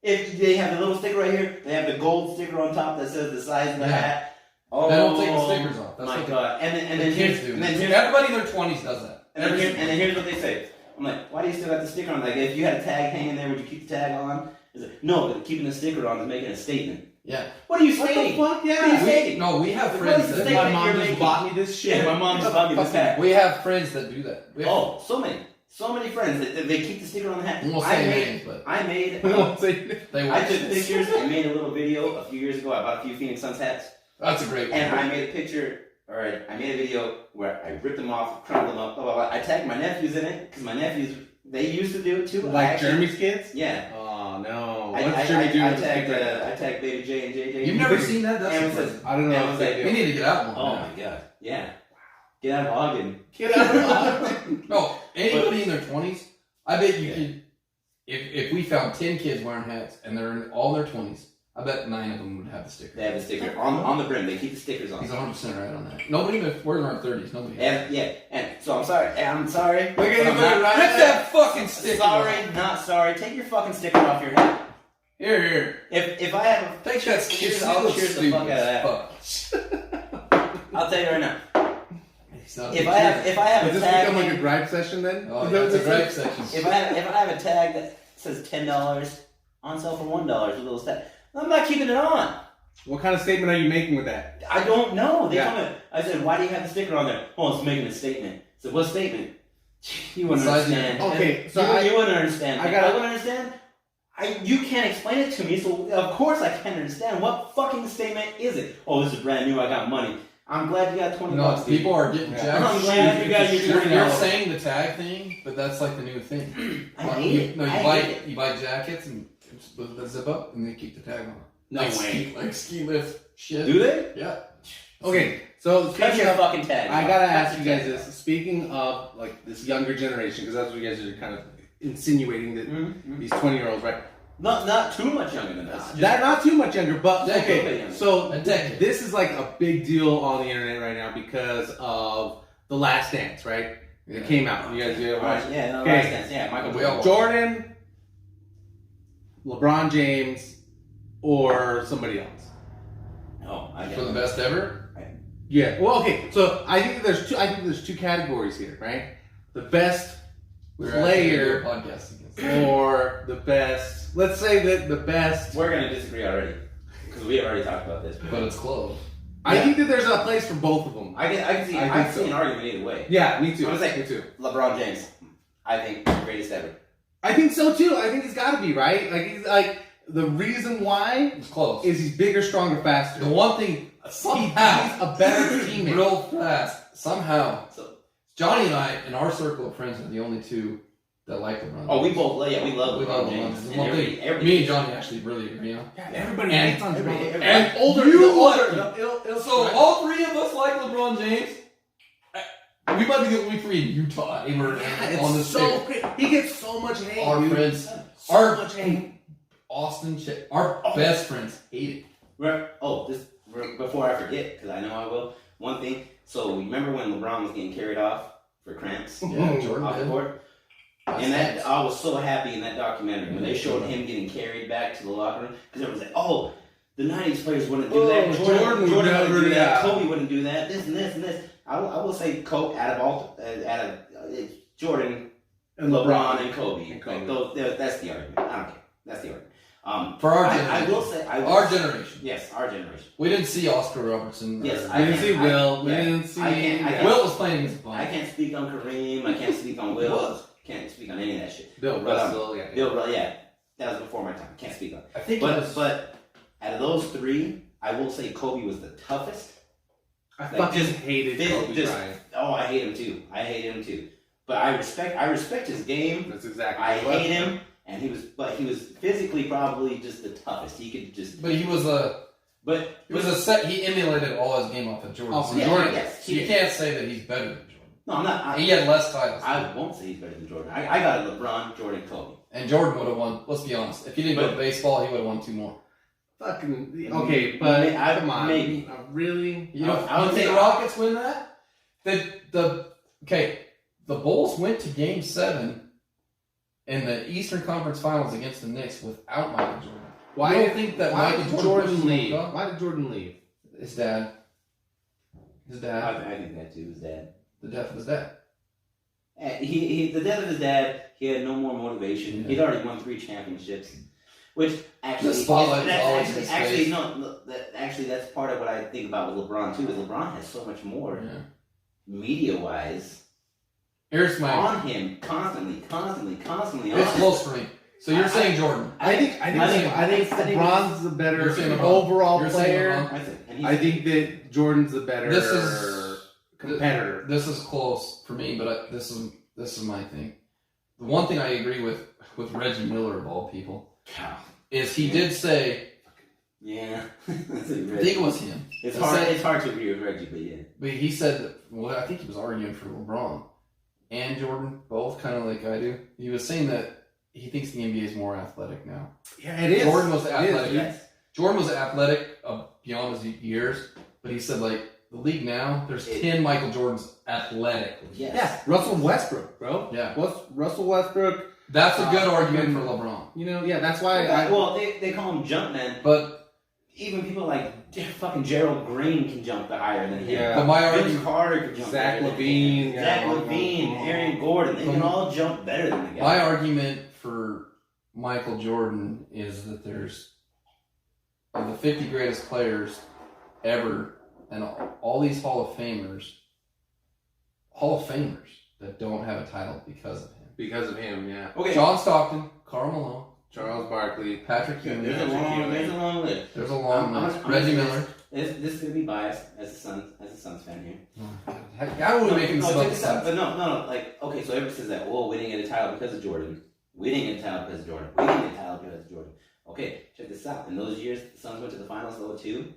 If they have the little sticker right here, they have the gold sticker on top that says the size of the Yeah. hat. Oh, They don't take the stickers off. That's my what god! And then the here's kids do. and then here's Everybody in their 20s does that. And then here's what they say. I'm like, why do you still got the sticker on? Like, if you had a tag hanging there, would you keep the tag on? Is it, no, but keeping the sticker on is making a statement. Yeah. What are you What the stating? fuck? What are you Yeah. stating? No, we have What friends is the that statement My mom you're just making? bought me this shit. Yeah, my mom just bought me this hat. We have friends that do that. We have, Oh, so many friends that they keep the sticker on the hat. we won't I say made, names, but I made. We won't say they I watch took this. pictures and made a little video a few years ago. I bought a few Phoenix Suns hats, That's a great one. and I made a picture. All right, I made a video where I ripped them off, crumpled them up, blah blah blah. I tagged my nephews in it because my nephews they used to do it too. Like Jeremy's kids? Yeah. Oh no. I What's Jeremy doing? I with his tagged kids? I tagged Baby J and JJ. You've never seen that? And That's it impressive. says, I don't know. and it what was they like, do. We need to get out oh one. my god, yeah. Get out of Ogden. Get out of No, anybody in their 20s, I bet you could, if we found 10 kids wearing hats and they're in all their 20s, I bet 9 of them would have the sticker. They have the sticker on the brim. They keep the stickers on. He's 100% right on that. Nobody, if we're in our 30s, nobody. And yeah, and so I'm sorry. I'm sorry. Look at but you I'm put it not- right Rip there. that fucking sticker Sorry, off. not sorry. Take your fucking sticker off your hat. Here. If I have a Take that Cheers, sticker. I'll cheers the fuck out of that. Fuck. I'll tell you right now. not If I have Does a this tag, become like a gripe session then? Oh, Is yeah, that it's what a this gripe is? section. if I have a tag that says $10 on sale for $1 with a little tag, I'm not keeping it on. What kind of statement are you making with that? I don't know. They Yeah. told me. I said, why do you have the sticker on there? Oh, it's making a statement. I said, what statement? You wouldn't Besides understand. Okay, so you wouldn't understand. I gotta- I wouldn't understand. You can't explain it to me, so of course I can't understand. What fucking statement is it? Oh, this is brand new. I got money. I'm glad you got $20. No, dude. people are getting Yeah. jacked. I'm glad you got your You're $20. saying the tag thing, but that's like the new thing. I hate it. No, I hate it. you buy jackets and split the zip up and they keep the tag on. No like way. Like ski lift shit. Do they? Yeah. Okay, so Cut speaking your of, fucking tag. I gotta Cut ask you your guys tag. this. Speaking of like this younger generation, because that's what you guys are kind of insinuating that Mhm. these 20-year-olds, right? Not too much younger than us. That not too much younger, but Decade okay. younger. So A decade. this is like a big deal on the internet right now because of the Last Dance, right? Yeah. It came out. You guys do it, right? Yeah, no, Okay. Last Dance. Yeah, Michael We all- Jordan, LeBron James, or somebody else. Oh, I get For the it. best ever? Yeah. Well, okay. So I think there's two categories here, right? The best We were Player. actually doing a podcast against or the best. Let's say that the best. We're gonna disagree already because we have already talked about this. but it's close. I think that there's a place for both of them. I can see. I I think see so. an argument either way. Yeah, me too. I was like- me too. LeBron James, I think the greatest ever. I think so too. I think it's got to be right. Like he's like the reason why It's close. is he's bigger, stronger, faster. The one thing, somehow, he's a better teammate. real fast, somehow, So, Johnny and I, in our circle of friends, are the only two that like LeBron. oh, we both. Yeah, we love We LeBron love James. LeBron. And One every- thing, me and Johnny actually really agree on. Yeah, everybody And- hates on every- LeBron. every- And older, You the older, like- it'll So strike. all three of us like LeBron James. We might be the only three in Utah ever Yeah, on it's this so table. great. He gets so much hate. Our dude. friends, so our much hate. Austin, our best friends hate Before I forget, because I know I will. One thing. So remember when LeBron was getting carried off for cramps it. Yeah, Jordan off the did. court? And that I was so happy in that documentary when they showed him getting carried back to the locker room because everyone's like, "Oh, the '90s players wouldn't do that. Jordan would wouldn't never do do that. that. Kobe wouldn't do that. This and this and this." I will say, Kobe out of it's Jordan, And LeBron, and Kobe. And Kobe. Like, that's the argument. I don't care. That's the argument. For our I generation. will say, Our generation. Yes, our generation. We didn't see Oscar Robertson. Yes, We didn't see Will. We yeah. didn't see. I can't- Will was playing against I Bond. can't speak on Kareem. I can't speak on Will. Can't speak on any of that shit. Bill But, Russell. Yeah. Bill, yeah, that was before my time. Can't speak on. I think But out of those three, I will say Kobe was the toughest. I Like, fucking just- hated just- Kobe just- Bryant. Oh, I hate him too. But I respect his game. That's exactly. I what it hate was. him, and he was physically probably just the toughest. He could just. But he was he emulated all his game off of Jordan. Off of So Jordan. Yes, So you can't say that he's better than Jordan. No, I'm not. He had less titles. I won't say he's better than Jordan. I got LeBron, Jordan, Kobe. And Jordan would have won. Let's be honest. If he didn't go to baseball, he would have won 2 more. Fucking okay, but come on, maybe. Really? You know, I would you think say- the Rockets win that? The Bulls went to Game 7 in the Eastern Conference Finals against the Knicks without Michael Jordan. Why You don't did think that why Michael did Jordan Jordan leave? pushed him Why did Jordan leave? His dad. His dad. I think that too. His dad. The death of his dad. The death of his dad. He had no more motivation. Yeah. He'd already won 3 championships, which actually, The spotlight that's is always in his actually face. no. Actually, that's part of what I think about with LeBron too. Is LeBron has so much more Yeah. media-wise Here's my. on him constantly on It's him. close for me. So you're saying Jordan. I think LeBron's the better You're saying LeBron. overall You're saying player. LeBron. I think that Jordan's the better This is- competitor. This is close for me, but this is my thing. The one thing I agree with Reggie Miller of all people is he did say, Yeah, I think it was him. It's I hard. said- It's hard to agree with Reggie, but yeah. But he said that, well, I think he was arguing for LeBron and Jordan, both kind of like I do. He was saying that he thinks the NBA is more athletic now. Yeah, it is. Jordan was It athletic. is. Yes. Jordan was athletic beyond his years, but he said, like, the league now, there's 10 Michael Jordans athletically. Yes. Yeah, Russell Westbrook, bro. Yeah. Russell Westbrook. That's a good argument for LeBron. You know, yeah, that's why Well, they call him Jumpman. But even people like fucking Gerald Green can jump higher than him. Yeah. But my Vince argument, Carter can jump Zach better than LaVine, him. yeah. Zach LaVine, Aaron Gordon, they can all jump better than the guy. my argument for Michael Jordan is that there's of the 50 greatest players ever, and all these Hall of Famers that don't have a title because of him. Because of him, yeah. Okay. John Stockton, Karl Malone, Charles Barkley, Patrick Ewing. There's a long list. There's a long list. I'm Reggie gonna- Miller. This is gonna be biased as a Suns fan here. How would we make him no, about check the this out. Suns? But no, like, okay, so everybody says that, well, we didn't get a title because of Jordan. We didn't get a title because of Jordan. We didn't get a title because of Jordan. Okay, check this out. In those years, the Suns went to the finals in 2002.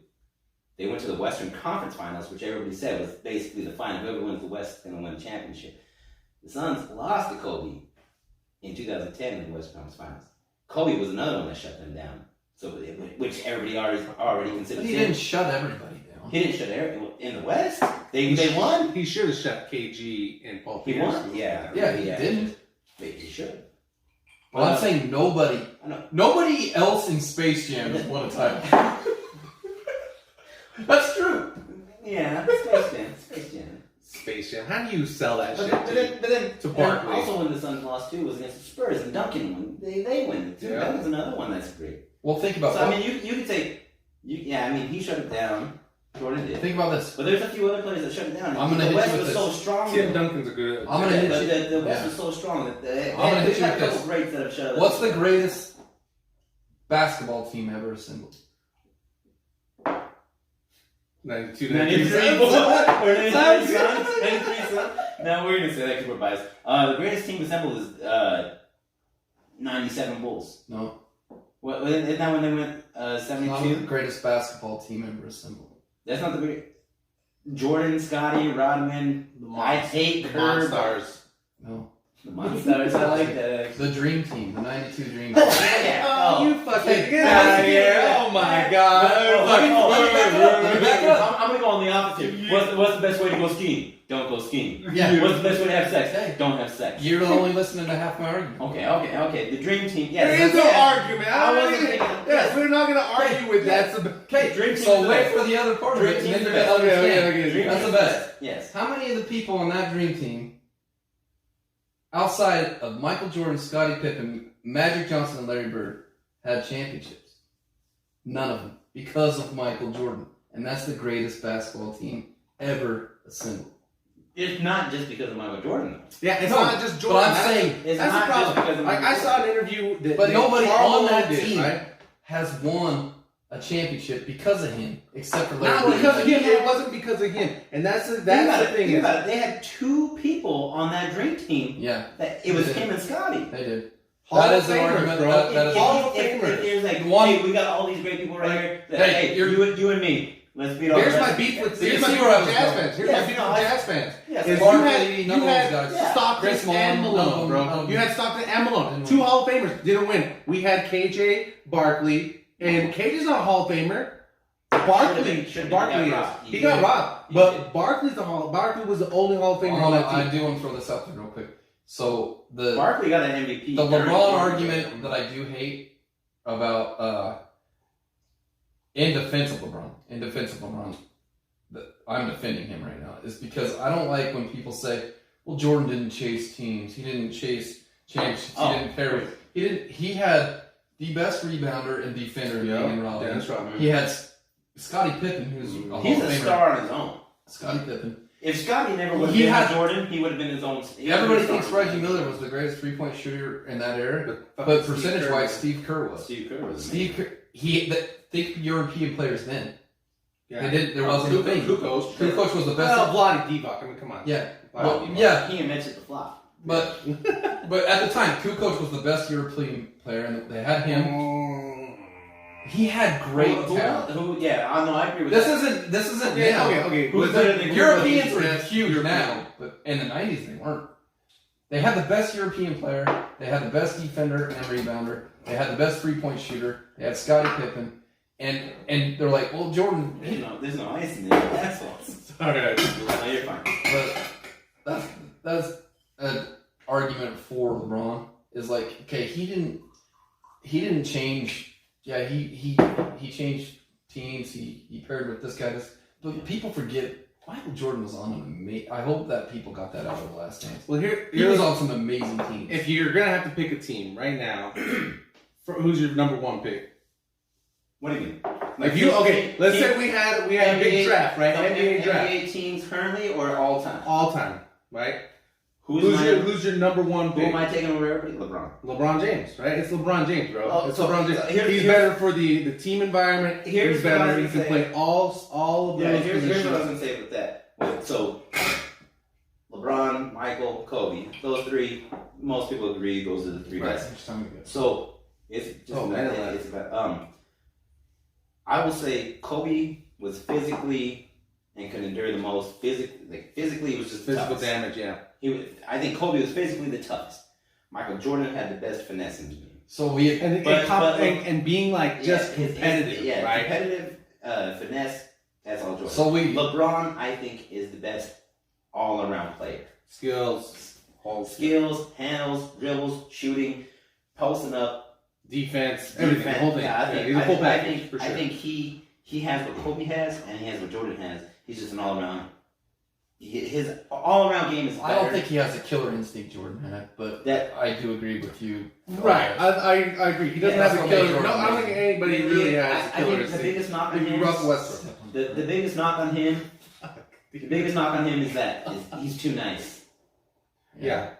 They went to the Western Conference Finals, which everybody said was basically the final. Whoever wins the West is going to win the championship. The Suns lost to Kobe in 2010 in the Western Conference Finals. Kobe was another one that shut them down. So, which everybody already considered. But he didn't shut everybody down. He didn't shut everybody in the West. They won. He should have shut KG and Paul He Pierce. won. Yeah, Yeah, he didn't. He should. Well, I'm saying nobody else in Space Jam has won a title. That's true. Yeah, Space Jam. Space Jam. How do you sell that shit? But then to Barkley. Also, when the Suns lost too was against the Spurs and Duncan won. They win too. Yeah. Duncan's another one that's great. Well, think about So I mean, you could say, he shut it down. Jordan did. think about this. But there's a few other players that shut it down. I'm gonna the hit West you was with so this. strong. Tim Duncan's a good. I'm gonna hit you. The West was so strong that they I'm gonna hit you had with a couple this. greats that have shut it. What's the greatest basketball team ever assembled? 92, 93 93. Bulls or 93 Suns? 93 Suns? No, we're gonna say that because we're biased. The greatest team assembled is 97 Bulls. No. What isn't that when they went Not the 72? greatest basketball team ever assembled. That's not the big. Jordan, Scotty, Rodman, I hate The Kerr. Monstars. No. The Monstars. I like that. Actually. The Dream Team, the 92 Dream Team. Yeah. You fucking Hey, get out of here. Oh my god. I'm gonna go on the opposite. What's the best way to go skiing? Don't go skiing. Yeah. What's the best way to have sex? Hey. Don't have sex. You're only listening to half my argument. Okay. The dream team. Yes. There is no argument. I wasn't thinking. Yes, we're not going to argue with that. Okay, Dream team's so the wait best. for the other part of Dream it, and team's then the you're best. gonna understand. Okay. Dream That's the team's best. Yes. How many of the people on that Dream Team, outside of Michael Jordan, Scottie Pippen, Magic Johnson, and Larry Bird, had championships? None of them, because of Michael Jordan. And that's the greatest basketball team ever assembled. It's not just because of Michael Jordan. Though. Yeah, it's No, not just Jordan. but I'm saying It's that's not the just because problem. of Like, Michael I saw Jordan. an interview that But nobody Karl on Malone that did, team right? has won a championship because of him, except for Larry Not Bird. because of him. It wasn't because of him. And that's the thing. Think about it. They had two people on that dream team. Yeah, That it was They did. him and Scotty. they did. Hall That of is an Famers, argument. bro. That is Hall of If Famers. there's like, One- hey, we got all these great people right here. Hey, Hey, you're- you and me. Let's beat all Here's the my rest. beef with You here's my see beef where I with was jazz going. fans. Here's Yes, my beef no, with I- jazz fans. Yes, Is Barkley, you none of those had guys. Yeah. Stockton Chris and Malone, Malone, bro. none of You them. had Stockton and Malone. Didn't Two win. Hall of Famers didn't win. We had KJ, Barkley, and KJ's not a Hall of Famer. Barkley Should've been. Barkley He got is. robbed. He got robbed. He But did. Barkley was the only Hall of Famer on that I team. do want to throw this out there real quick. So the Barkley got an MVP. LeBron argument that I do hate about in defense of LeBron, that I'm defending him right now, is because I don't like when people say, "Well, Jordan didn't chase teams. He didn't chase championships. Oh. He didn't pair with. He didn't. He had the best rebounder and defender in Ian Rodman. Dennis Rodman. He had Scottie Pippen, who's a Hall He's of a Famer. star on his own. Scottie Pippen. If Scotty never would have He been had- Jordan, he would have been his own. Everybody thinks Reggie Miller was the greatest three-point shooter in that era, but percentage-wise, Steve Kerr was. Steve Kerr was. Steve Kerr, think European players then. Yeah. They didn't. There wasn't a thing. Kukoc. Kukoc was the best. Well, Vlade Divac. I mean, come on. Yeah, Vlade well, Divac. yeah, He invented the flop. but at the time, Kukoc was the best European player, and they had him. He had great talent. Yeah, I know. I agree with that. This isn't Yeah, now. okay. Who's But better the than Europeans Kukoc are is huge European. now, but in the '90s they weren't. They had the best European player. They had the best defender and rebounder. They had the best three-point shooter. They had Scottie Pippen, and they're like, well, Jordan. There's no ice in there. That's what. Sorry. No, you're fine. But that's an argument for LeBron. Is like, okay, he didn't change. Yeah, he changed teams. He paired with this guy. But people forget Michael Jordan was on an amazing. I hope that people got that out of the Last Dance. Well, he was on some amazing teams. If you're gonna have to pick a team right now, who's your number one pick? What do you mean? Like let's say we had a big draft, right? NBA draft. NBA teams currently or all time? All time, right? Who's your number one pick? Who am I taking over everybody? LeBron. LeBron James, right? It's LeBron James, bro. Oh, it's so, LeBron James. So he's better for the team environment. Here's he's better. He what can play all of those here's positions. what I was gonna say with that. So LeBron, Michael, Kobe. Those three, most people agree those are the three best. So it's just I will say Kobe was physically and could endure the most. Physically, it was just physical damage. Yeah. I think Kobe was physically the toughest. Michael Jordan had the best finesse in the game. So we and being like just competitive, right? Competitive finesse. That's all Jordan. So LeBron, I think, is the best all-around player. Skills, handles, dribbles, shooting, posting up, defense, everything. The whole thing. Yeah, he's a full package for sure. I think he has what Kobe has, and he has what Jordan has. He's just an all-around. His all-around game is better. I don't think he has a killer instinct Jordan had, but I do agree with you. Right, I agree. He doesn't have a killer. No, I don't think anybody really has a killer instinct. The biggest knock on him. The biggest knock on him. The biggest knock on him is that he's too nice. Yeah.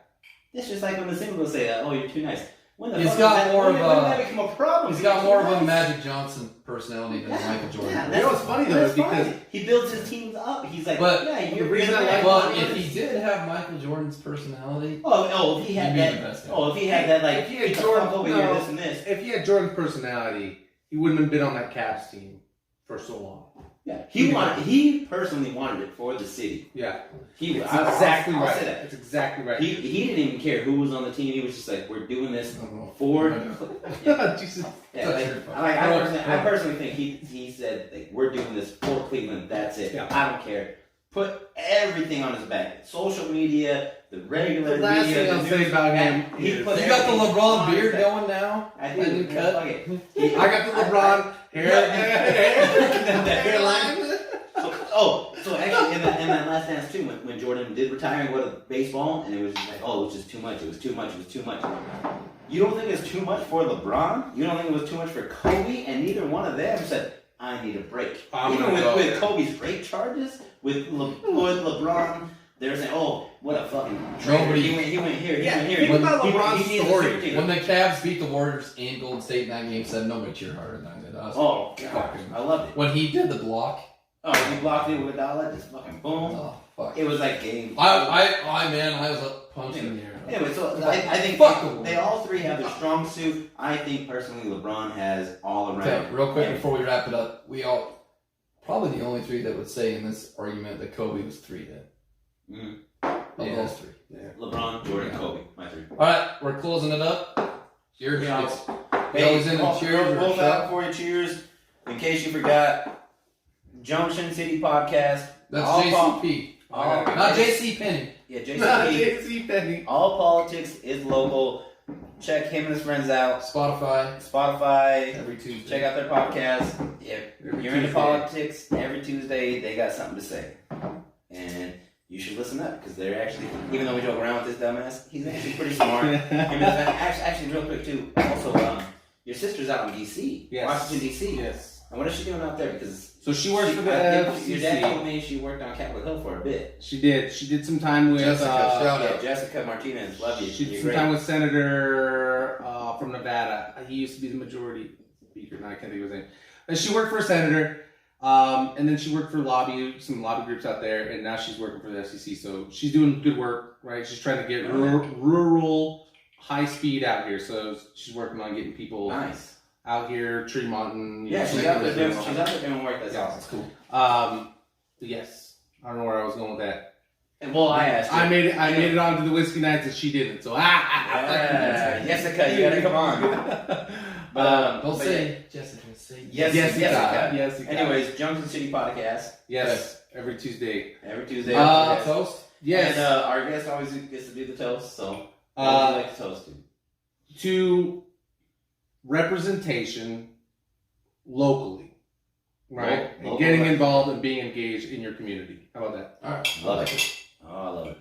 It's just like when the single will say, "Oh, you're too nice." He's got more of that become a problem? He's got more of a Magic Johnson personality than Michael Jordan. Yeah, you know what's funny though is because he builds his teams up. He's like, but you're the reason if he did have Michael Jordan's personality, if he had that, like, if he had Jordan over here, this and this. If he had Jordan's personality, he wouldn't have been on that Cavs team for so long. Yeah, he personally wanted it for the city. Yeah, That's exactly right. That's exactly right. He didn't even care who was on the team. He was just like, we're doing this for. Jesus. Yeah, I personally think he said, like, we're doing this for Cleveland. That's it. Yeah. I don't care. Put everything on his back. Social media, the regular the last media. Thing I'll say about him. You got the LeBron beard going now. I do. I got the LeBron hairline. So actually, in that Last Dance too, when Jordan did retire and go to baseball, and it was just like, it was just too much. It was too much. It was too much. You don't think it's too much for LeBron? You don't think it was too much for Kobe? And neither one of them said, I need a break. Even with Kobe's rape charges, with LeBron, they're saying, what a fucking traitor. He went here. Think about LeBron's story. When the Cavs beat the Warriors in Golden State in that game, said nobody cheered harder than I did. God, I loved it. When he did the block. He blocked it with a dollar, just fucking boom. Oh, fuck. It was like game. I was up punching the air. Anyway, so I think they all three have their strong suit. I think personally LeBron has all around. Okay, real quick before we wrap it up, we all probably the only three that would say in this argument that Kobe was 3 then. Of those 3. Yeah. LeBron, Jordan, Kobe, my 3. All right, we're closing it up. Cheers. Cheers. Both out for you. Cheers. In case you forgot. Junction City Podcast. That's JCP. Not JC Penny. Yeah, JCP. Not JC Penny. All politics is local. Check him and his friends out. Spotify. Every Tuesday. Check out their podcast. If you're into politics, every Tuesday they got something to say. And you should listen up because they're actually, even though we joke around with this dumbass, he's actually pretty smart. Actually, real quick too. Also, your sister's out in DC. Yes. Washington DC. Yes. And what is she doing out there? Because she works for the FCC. Your dad told me she worked on Capitol Hill for a bit. She did. She did some time with Jessica Martinez. Love you. She did some time with Senator from Nevada. He used to be the majority speaker. Now I can't think of his name. And she worked for a senator, and then she worked for some lobby groups out there, and now she's working for the FCC. So she's doing good work, right? She's trying to get rural high speed out here. So she's working on getting people out here, Tremont. She's out there doing work. That's awesome. That's cool. Yes. I don't know where I was going with that. And I asked you. I made it onto the Whiskey Nights and she didn't. So Jessica, you gotta come on. Don't say Jessica. Say Jessica. Anyways, Junction City Podcast. Yes. Every Tuesday. Toast. Yes. And our guest always gets to do the toast. So what would you like to toast to representation locally. right? Local Getting restaurant. involved and being engaged in your community. How about that? All right. Love it. Oh, I love it.